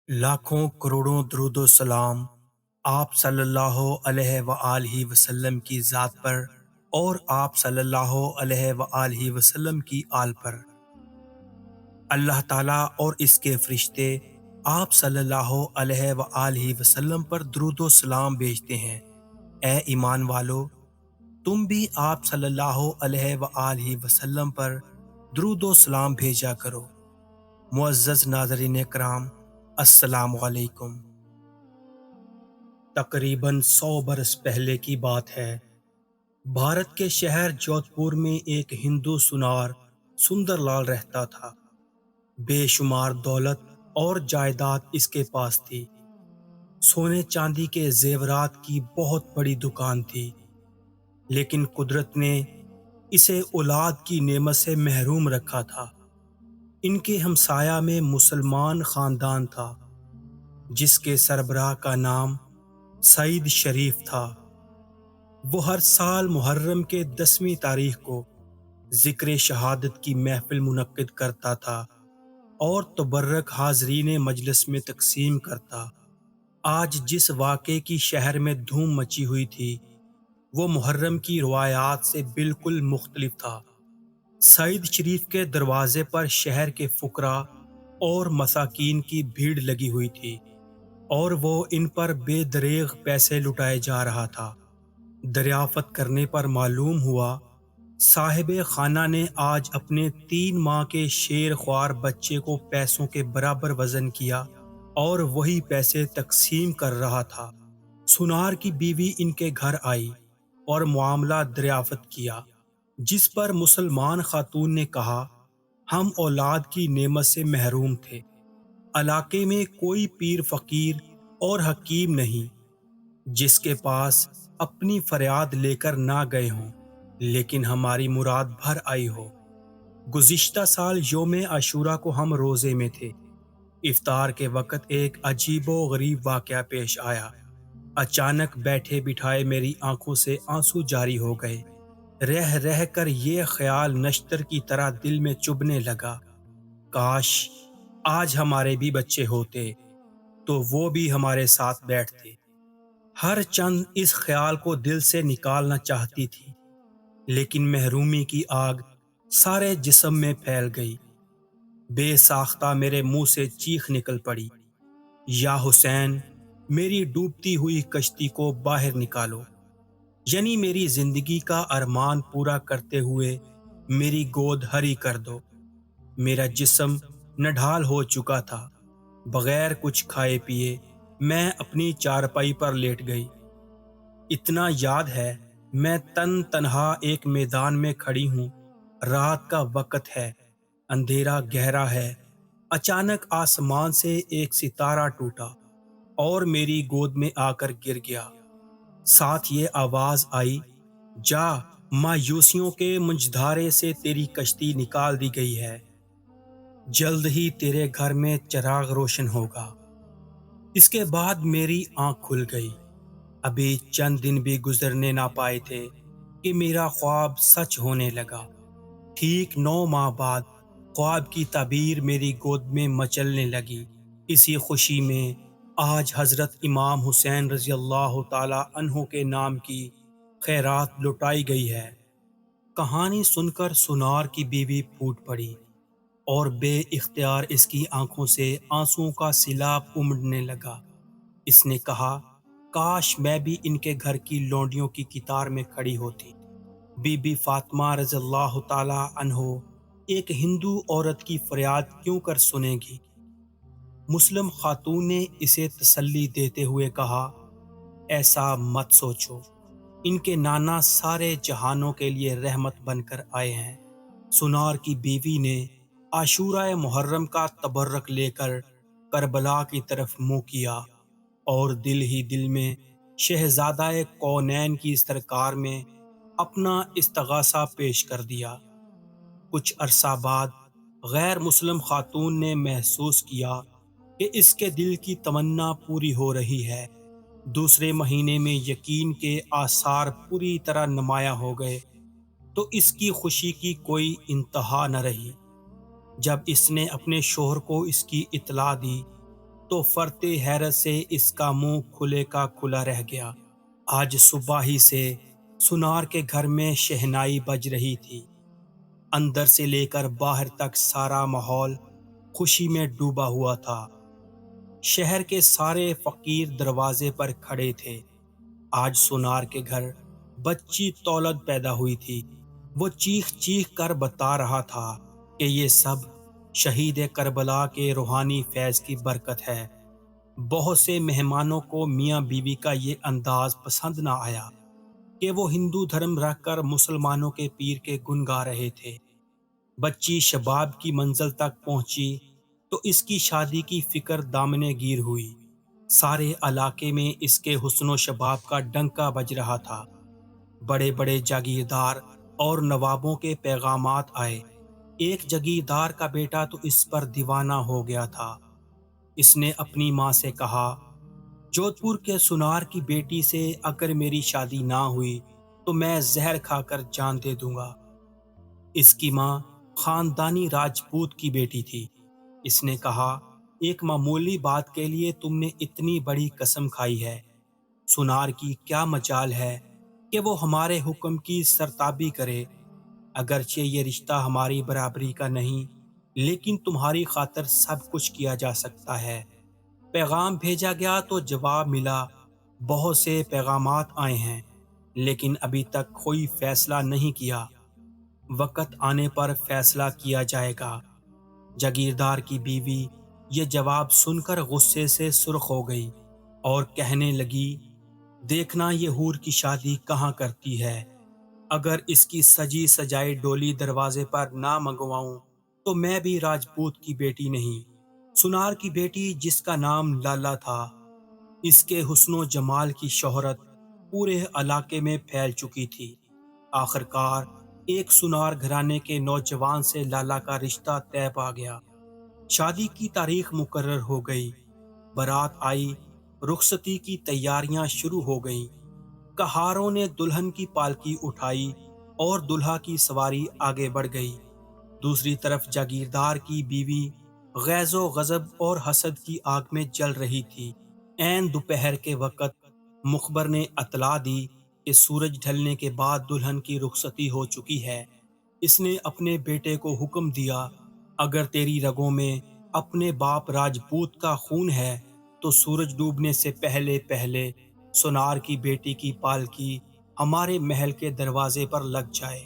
لاکھوں کروڑوں درود و سلام آپ صلی اللہ علیہ وآلہ وسلم کی ذات پر اور آپ صلی اللہ علیہ وآلہ وسلم کی آل پر۔ اللہ تعالیٰ اور اس کے فرشتے آپ صلی اللہ علیہ وآلہ وسلم پر درود و سلام بھیجتے ہیں۔ اے ایمان والو، تم بھی آپ صلی اللہ علیہ وآلہ وسلم پر درود و سلام بھیجا کرو۔ معزز ناظرین کرام، السلام علیکم۔ تقریباً 100 برس پہلے کی بات ہے۔ بھارت کے شہر جودھ پور میں ایک ہندو سنار سندر لال رہتا تھا۔ بے شمار دولت اور جائیداد اس کے پاس تھی۔ سونے چاندی کے زیورات کی بہت بڑی دکان تھی، لیکن قدرت نے اسے اولاد کی نعمت سے محروم رکھا تھا۔ ان کے ہمسایہ میں مسلمان خاندان تھا، جس کے سربراہ کا نام سعید شریف تھا۔ وہ ہر سال محرم کے 10ویں تاریخ کو ذکر شہادت کی محفل منعقد کرتا تھا اور تبرک حاضرین مجلس میں تقسیم کرتا۔ آج جس واقعے کی شہر میں دھوم مچی ہوئی تھی، وہ محرم کی روایات سے بالکل مختلف تھا۔ سعید شریف کے دروازے پر شہر کے فقراء اور مساکین کی بھیڑ لگی ہوئی تھی، اور وہ ان پر بے دریغ پیسے لٹائے جا رہا تھا۔ دریافت کرنے پر معلوم ہوا، صاحب خانہ نے آج اپنے 3 ماہ کے شیر خوار بچے کو پیسوں کے برابر وزن کیا اور وہی پیسے تقسیم کر رہا تھا۔ سنار کی بیوی ان کے گھر آئی اور معاملہ دریافت کیا، جس پر مسلمان خاتون نے کہا، ہم اولاد کی نعمت سے محروم تھے۔ علاقے میں کوئی پیر فقیر اور حکیم نہیں جس کے پاس اپنی فریاد لے کر نہ گئے ہوں، لیکن ہماری مراد بھر آئی ہو۔ گزشتہ سال یوم عاشورہ کو ہم روزے میں تھے۔ افطار کے وقت ایک عجیب و غریب واقعہ پیش آیا۔ اچانک بیٹھے بٹھائے میری آنکھوں سے آنسو جاری ہو گئے۔ رہ رہ کر یہ خیال نشتر کی طرح دل میں چبھنے لگا، کاش آج ہمارے بھی بچے ہوتے تو وہ بھی ہمارے ساتھ بیٹھتے۔ ہر چند اس خیال کو دل سے نکالنا چاہتی تھی، لیکن محرومی کی آگ سارے جسم میں پھیل گئی۔ بے ساختہ میرے منہ سے چیخ نکل پڑی، یا حسین، میری ڈوبتی ہوئی کشتی کو باہر نکالو، یعنی میری زندگی کا ارمان پورا کرتے ہوئے میری گود ہری کر دو۔ میرا جسم نڈھال ہو چکا تھا۔ بغیر کچھ کھائے پیے میں اپنی چارپائی پر لیٹ گئی۔ اتنا یاد ہے، میں تنہا ایک میدان میں کھڑی ہوں۔ رات کا وقت ہے، اندھیرا گہرا ہے۔ اچانک آسمان سے ایک ستارہ ٹوٹا اور میری گود میں آ کر گر گیا۔ ساتھ یہ آواز آئی، جا، مایوسیوں کے منجدھارے سے تیری کشتی نکال دی گئی ہے، جلد ہی تیرے گھر میں چراغ روشن ہوگا۔ اس کے بعد میری آنکھ کھل گئی۔ ابھی چند دن بھی گزرنے نہ پائے تھے کہ میرا خواب سچ ہونے لگا۔ ٹھیک 9 ماہ بعد خواب کی تعبیر میری گود میں مچلنے لگی۔ اسی خوشی میں آج حضرت امام حسین رضی اللہ تعالی عنہ کے نام کی خیرات لٹائی گئی ہے۔ کہانی سن کر سنار کی بیوی پھوٹ پڑی اور بے اختیار اس کی آنکھوں سے آنسوؤں کا سیلاب امڑنے لگا۔ اس نے کہا، کاش میں بھی ان کے گھر کی لونڈیوں کی قطار میں کھڑی ہوتی۔ بی بی فاطمہ رضی اللہ تعالی عنہ ایک ہندو عورت کی فریاد کیوں کر سنے گی؟ مسلم خاتون نے اسے تسلی دیتے ہوئے کہا، ایسا مت سوچو، ان کے نانا سارے جہانوں کے لیے رحمت بن کر آئے ہیں۔ سنار کی بیوی نے عاشورہ محرم کا تبرک لے کر کربلا کی طرف منہ کیا اور دل ہی دل میں شہزادہ کونین کی سرکار میں اپنا استغاثہ پیش کر دیا۔ کچھ عرصہ بعد غیر مسلم خاتون نے محسوس کیا کہ اس کے دل کی تمنا پوری ہو رہی ہے۔ دوسرے مہینے میں یقین کے آثار پوری طرح نمایاں ہو گئے تو اس کی خوشی کی کوئی انتہا نہ رہی۔ جب اس نے اپنے شوہر کو اس کی اطلاع دی تو فرتے حیرت سے اس کا منہ کھلے کا کھلا رہ گیا۔ آج صبح ہی سے سنار کے گھر میں شہنائی بج رہی تھی۔ اندر سے لے کر باہر تک سارا ماحول خوشی میں ڈوبا ہوا تھا۔ شہر کے سارے فقیر دروازے پر کھڑے تھے۔ آج سونار کے گھر بچی تولد پیدا ہوئی تھی۔ وہ چیخ چیخ کر بتا رہا تھا کہ یہ سب شہید کربلا کے روحانی فیض کی برکت ہے۔ بہت سے مہمانوں کو میاں بیوی کا یہ انداز پسند نہ آیا کہ وہ ہندو دھرم رکھ کر مسلمانوں کے پیر کے گن گا رہے تھے۔ بچی شباب کی منزل تک پہنچی تو اس کی شادی کی فکر دامنے گیر ہوئی۔ سارے علاقے میں اس کے حسن و شباب کا ڈنکا بج رہا تھا۔ بڑے بڑے جاگیردار اور نوابوں کے پیغامات آئے۔ ایک جاگیردار کا بیٹا تو اس پر دیوانہ ہو گیا تھا۔ اس نے اپنی ماں سے کہا، جودھ پور کے سونار کی بیٹی سے اگر میری شادی نہ ہوئی تو میں زہر کھا کر جان دے دوں گا۔ اس کی ماں خاندانی راجپوت کی بیٹی تھی۔ اس نے کہا، ایک معمولی بات کے لیے تم نے اتنی بڑی قسم کھائی ہے۔ سونار کی کیا مجال ہے کہ وہ ہمارے حکم کی سرتابی کرے؟ اگرچہ یہ رشتہ ہماری برابری کا نہیں، لیکن تمہاری خاطر سب کچھ کیا جا سکتا ہے۔ پیغام بھیجا گیا تو جواب ملا۔ بہت سے پیغامات آئے ہیں، لیکن ابھی تک کوئی فیصلہ نہیں کیا۔ وقت آنے پر فیصلہ کیا جائے گا۔ جاگیردار کی بیوی یہ جواب سن کر غصے سے سرخ ہو گئی اور کہنے لگی، دیکھنا یہ حور کی شادی کہاں کرتی ہے۔ اگر اس کی سجی سجائی ڈولی دروازے پر نہ منگواؤں تو میں بھی راجپوت کی بیٹی نہیں۔ سونار کی بیٹی جس کا نام لالا تھا، اس کے حسن و جمال کی شہرت پورے علاقے میں پھیل چکی تھی۔ آخرکار ایک سونار گھرانے کے نوجوان سے لالا کا رشتہ طے پا گیا۔ شادی کی تاریخ مقرر ہو گئی۔ بارات آئی، رخصتی کی تیاریاں شروع ہو گئیں۔ کہاروں نے دلہن کی پالکی اٹھائی اور دلہا کی سواری آگے بڑھ گئی۔ دوسری طرف جاگیردار کی بیوی غیظ و غضب اور حسد کی آگ میں جل رہی تھی۔ عین دوپہر کے وقت مخبر نے اطلاع دی کہ سورج ڈھلنے کے بعد دلہن کی رخصتی ہو چکی ہے۔ اس نے اپنے بیٹے کو حکم دیا، اگر تیری رگوں میں اپنے باپ راجپوت کا خون ہے تو سورج ڈوبنے سے پہلے پہلے سونار کی بیٹی کی پالکی ہمارے محل کے دروازے پر لگ جائے۔